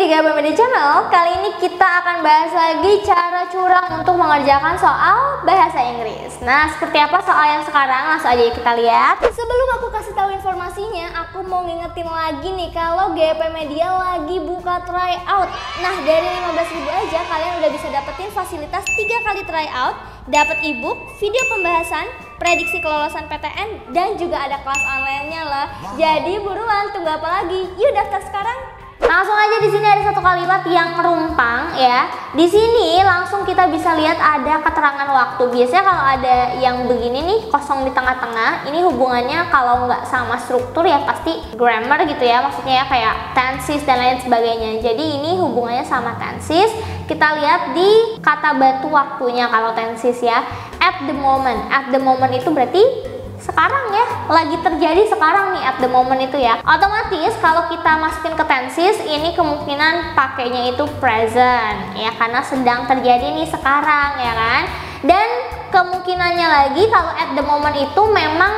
di GP Media Channel. Kali ini kita akan bahas lagi cara curang untuk mengerjakan soal bahasa Inggris. Nah, seperti apa soal yang sekarang? Langsung aja kita lihat. Sebelum aku kasih tahu informasinya, aku mau ngingetin lagi nih kalau GP Media lagi buka tryout. Nah, dari 15.000 aja kalian udah bisa dapetin fasilitas 3 kali tryout, dapat ebook, video pembahasan, prediksi kelolosan PTN, dan juga ada kelas online-nya lah. Jadi buruan, tunggu apa lagi? Yuk daftar sekarang. Langsung aja di sini ada satu kalimat yang rumpang ya. Di sini langsung kita bisa lihat ada keterangan waktu. Biasanya kalau ada yang begini nih kosong di tengah-tengah, ini hubungannya kalau nggak sama struktur ya pasti grammar gitu ya. Maksudnya ya kayak tenses dan lain sebagainya. Jadi ini hubungannya sama tenses. Kita lihat di kata bantu waktunya kalau tenses ya. At the moment. At the moment itu berarti sekarang ya, lagi terjadi sekarang nih at the moment itu ya. Otomatis kalau kita masukin ke tenses, ini kemungkinan pakainya itu present ya, karena sedang terjadi nih sekarang ya kan. Dan kemungkinannya lagi kalau at the moment itu memang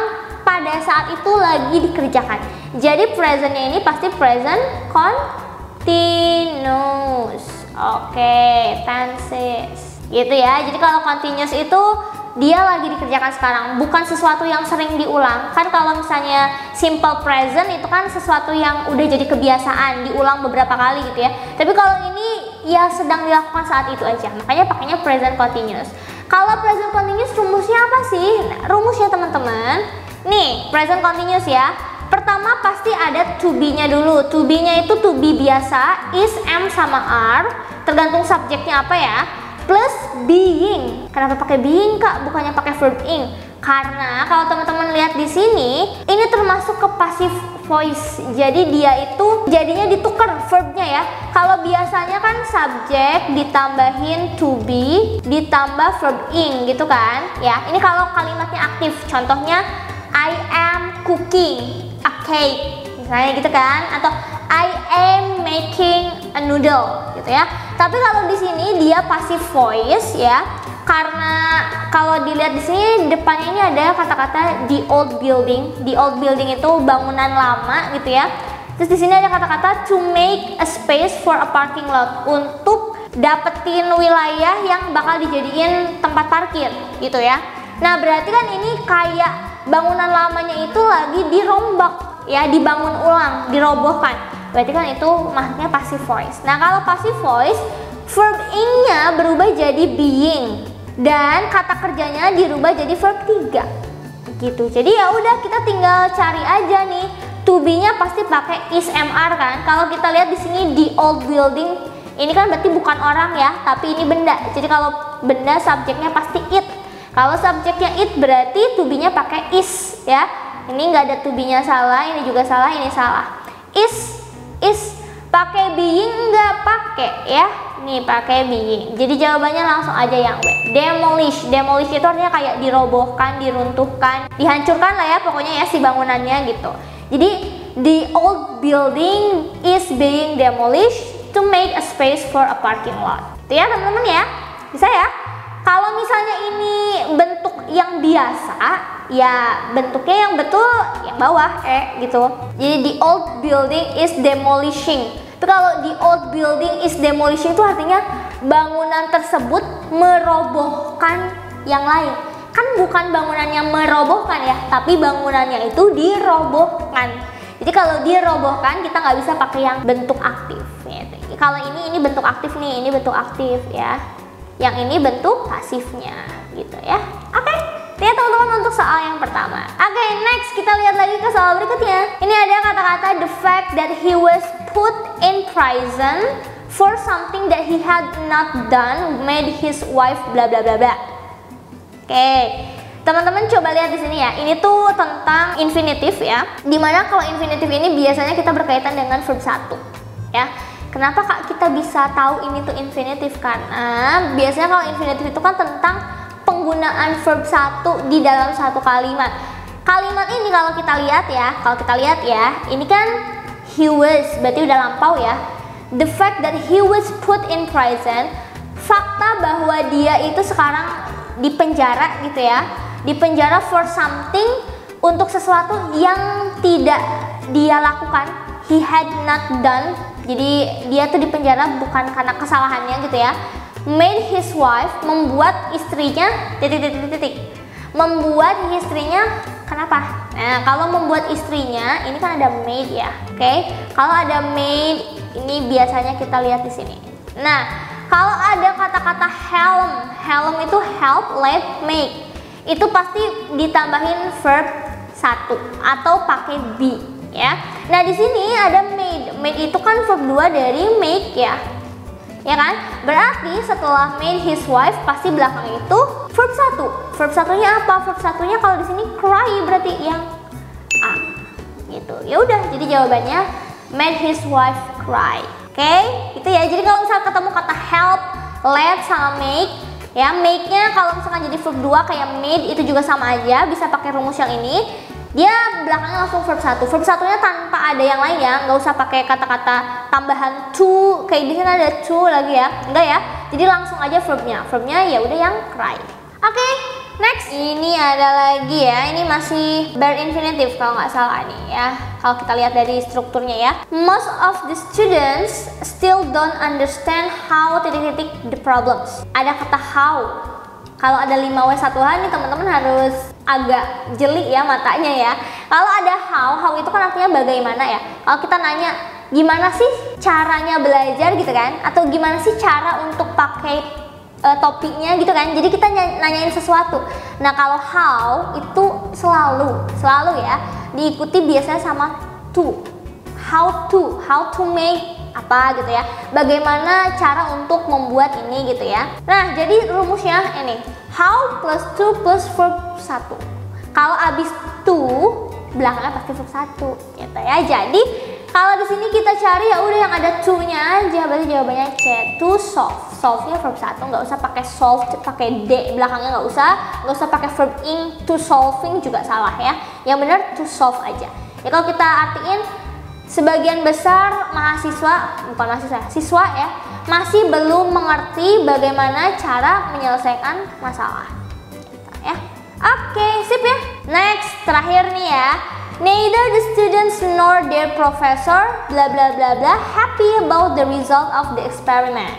pada saat itu lagi dikerjakan. Jadi presentnya ini pasti present continuous. Oke, tenses gitu ya. Jadi kalau continuous itu dia lagi dikerjakan sekarang, bukan sesuatu yang sering diulang. Kan kalau misalnya simple present itu kan sesuatu yang udah jadi kebiasaan, diulang beberapa kali gitu ya. Tapi kalau ini ya sedang dilakukan saat itu aja, makanya pakainya present continuous. Kalau present continuous rumusnya apa sih? Nah, rumusnya teman-teman, nih present continuous ya. Pertama pasti ada to be-nya dulu. To be-nya itu to be biasa, is, am, sama are, tergantung subjeknya apa ya. Plus being. Kenapa pakai being kak? Bukannya pakai verb ing? Karena kalau teman-teman lihat di sini, ini termasuk ke passive voice. Jadi dia itu jadinya ditukar verbnya ya. Kalau biasanya kan subjek ditambahin to be ditambah verb ing gitu kan? Ya, ini kalau kalimatnya aktif. Contohnya I am cooking a cake, misalnya gitu kan? Atau I am making a noodle gitu ya. Tapi kalau di sini dia passive voice ya, karena kalau dilihat di sini depannya ini ada kata-kata the old building. The old building itu bangunan lama gitu ya. Terus di sini ada kata-kata to make a space for a parking lot, untuk dapetin wilayah yang bakal dijadiin tempat parkir gitu ya. Nah berarti kan ini kayak bangunan lamanya itu lagi dirombak ya, dibangun ulang, dirobohkan. Berarti kan itu maksudnya passive voice. Nah kalau passive voice, verb ing-nya berubah jadi being dan kata kerjanya dirubah jadi verb 3 gitu. Jadi ya udah kita tinggal cari aja nih. To be-nya pasti pakai is, am, are kan. Kalau kita lihat di sini the old building, ini kan berarti bukan orang ya, tapi ini benda. Jadi kalau benda subjeknya pasti it. Kalau subjeknya it berarti to be-nya pakai is ya. Ini nggak ada to be-nya salah, ini juga salah, ini salah. Is pakai being nggak pakai ya, nih pakai being. Jadi jawabannya langsung aja yang B. Demolish. Demolish itu artinya kayak dirobohkan, diruntuhkan, dihancurkan lah ya pokoknya ya si bangunannya gitu. Jadi the old building is being demolished to make a space for a parking lot. Itu ya teman-teman ya, bisa ya. Kalau misalnya ini bentuk yang biasa, ya bentuknya yang betul yang bawah gitu. Jadi the old building is demolishing. Itu kalau the old building is demolishing itu artinya bangunan tersebut merobohkan yang lain. Kan bukan bangunannya merobohkan ya, tapi bangunannya itu dirobohkan. Jadi kalau dirobohkan kita nggak bisa pakai yang bentuk aktif. Gitu. Kalau ini bentuk aktif nih, ini bentuk aktif ya. Yang ini bentuk pasifnya gitu ya. Oke, lihat teman-teman untuk soal yang pertama. Oke, next kita lihat lagi ke soal berikutnya. Ini ada kata-kata the fact that he was put in prison for something that he had not done made his wife bla bla bla bla. Oke, teman-teman coba lihat di sini ya. Ini tuh tentang infinitive ya. Dimana kalau infinitive ini biasanya kita berkaitan dengan verb 1 ya. Kenapa kak kita bisa tahu ini tuh infinitive? Karena biasanya kalau infinitive itu kan tentang penggunaan verb 1 di dalam satu kalimat. Kalimat ini kalau kita lihat ya, ini kan he was, berarti udah lampau ya. The fact that he was put in prison, fakta bahwa dia itu sekarang di penjara gitu ya. Di penjara for something, untuk sesuatu yang tidak dia lakukan. He had not done Jadi dia tuh dipenjara bukan karena kesalahannya gitu ya. Made his wife, membuat istrinya membuat istrinya kenapa? Nah, kalau membuat istrinya ini kan ada made ya. Oke. Kalau ada made ini biasanya kita lihat di sini. Nah, kalau ada kata-kata helm itu help, led, make. Itu pasti ditambahin verb 1 atau pakai be ya. Nah, di sini ada made. Made itu kan verb 2 dari make ya. Ya kan? Berarti setelah made his wife pasti belakang itu verb 1. Verb satunya apa? Verb satunya kalau di sini cry berarti yang A. Gitu. Ya udah, jadi jawabannya made his wife cry. Oke? Gitu ya. Jadi kalau misalnya ketemu kata help, led sama make, ya make-nya kalau misalkan jadi verb 2 kayak made itu juga sama aja, bisa pakai rumus yang ini. Dia belakangnya langsung verb 1. Verb satunya tanpa ada yang lain ya, nggak usah pakai kata-kata tambahan to, kayak di sini ada to lagi ya, enggak ya. Jadi langsung aja verbnya. Verbnya ya udah yang cry. Oke, next. Ini ada lagi ya, ini masih bare infinitive kalau nggak salah nih ya. Kalau kita lihat dari strukturnya ya. Most of the students still don't understand how the problems. Ada kata how. Kalau ada 5W1H nih teman-teman harus agak jeli ya matanya ya. Kalau ada how itu kan artinya bagaimana ya. Kalau kita nanya gimana sih caranya belajar gitu kan, atau gimana sih cara untuk pakai topiknya gitu kan. Jadi kita nanyain sesuatu. Nah, kalau how itu selalu ya diikuti biasanya sama to. How to make apa gitu ya, bagaimana cara untuk membuat ini gitu ya. Nah, jadi rumusnya ini how plus to plus verb 1. Kalau abis to belakangnya pasti verb 1 gitu ya. Jadi kalau di sini kita cari ya udah yang ada to nya aja, berarti jawabannya C. To solve. Solve-nya verb 1, nggak usah pakai solve pakai d belakangnya, nggak usah pakai verb ing. To solving juga salah ya. Yang benar to solve aja. Ya kalau kita artiin sebagian besar siswa ya masih belum mengerti bagaimana cara menyelesaikan masalah gitu ya. Oke, sip ya. Next, terakhir nih ya. Neither the students nor their professor bla bla bla bla happy about the result of the experiment.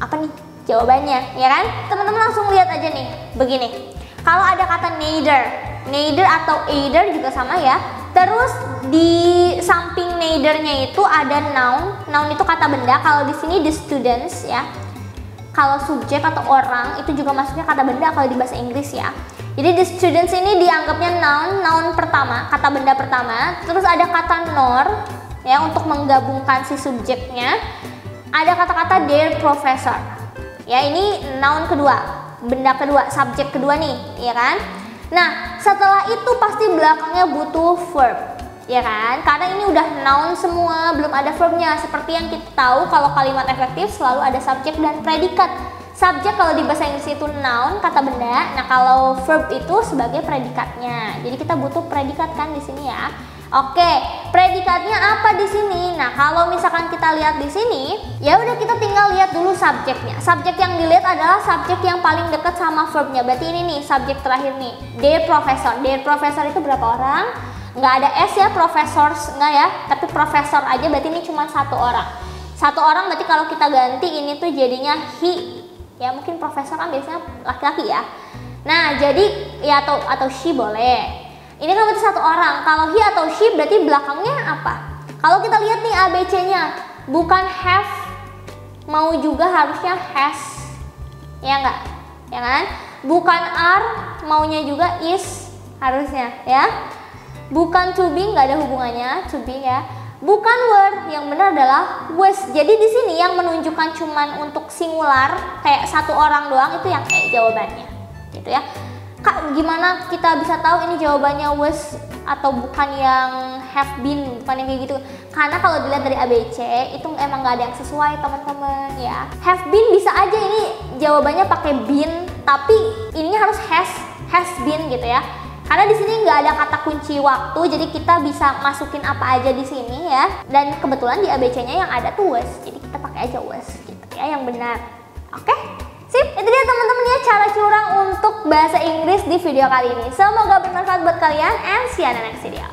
Apa nih jawabannya ya kan? Teman-teman langsung lihat aja nih. Begini. Kalau ada kata neither atau either juga sama ya. Terus di samping neither-nya itu ada noun. Noun itu kata benda. Kalau di sini the students ya. Kalau subjek atau orang itu juga masuknya kata benda kalau di bahasa Inggris ya. Jadi the students ini dianggapnya noun pertama, kata benda pertama. Terus ada kata nor ya untuk menggabungkan si subjeknya. Ada kata-kata their professor. Ya, ini noun kedua, benda kedua, subjek kedua nih, ya kan? Nah, setelah itu pasti belakangnya butuh verb, ya kan? Karena ini udah noun semua, belum ada verbnya. Seperti yang kita tahu kalau kalimat efektif selalu ada subjek dan predikat. Subjek kalau di bahasa Inggris itu noun, kata benda. Nah, kalau verb itu sebagai predikatnya. Jadi kita butuh predikat kan di sini ya. Oke, predikatnya apa di sini? Nah, kalau misalkan kita lihat di sini, ya udah kita tinggal lihat dulu subjeknya. Subjek yang dilihat adalah subjek yang paling dekat sama verbnya. Berarti ini nih subjek terakhir nih, their professor. Their professor itu berapa orang? Nggak ada S ya, professors nggak ya, tapi profesor aja. Berarti ini cuma satu orang. Satu orang berarti kalau kita ganti ini tuh jadinya he. Ya mungkin profesor kan biasanya laki-laki ya. Nah, jadi ya atau she boleh. Ini kan berarti satu orang. Kalau he atau she berarti belakangnya apa? Kalau kita lihat nih ABC-nya, bukan have, mau juga harusnya has. Ya enggak? Ya kan? Bukan are, maunya juga is harusnya ya. Bukan to be, nggak ada hubungannya to be ya. Bukan were, yang benar adalah was. Jadi di sini yang menunjukkan cuman untuk singular kayak satu orang doang itu yang jawabannya. Gitu ya. Kak, gimana kita bisa tahu ini jawabannya was atau bukan yang have been, bukan yang kayak gitu? Karena kalau dilihat dari ABC itu emang nggak ada yang sesuai teman-teman ya. Have been bisa aja ini jawabannya pakai been, tapi ininya harus has been gitu ya. Karena di sini nggak ada kata kunci waktu, jadi kita bisa masukin apa aja di sini ya. Dan kebetulan di ABC-nya yang ada tuh was, jadi kita pakai aja was gitu ya, yang benar. Oke? Sip, itu dia teman-teman ya cara curang untuk bahasa Inggris di video kali ini. Semoga bermanfaat buat kalian and see you in the next video.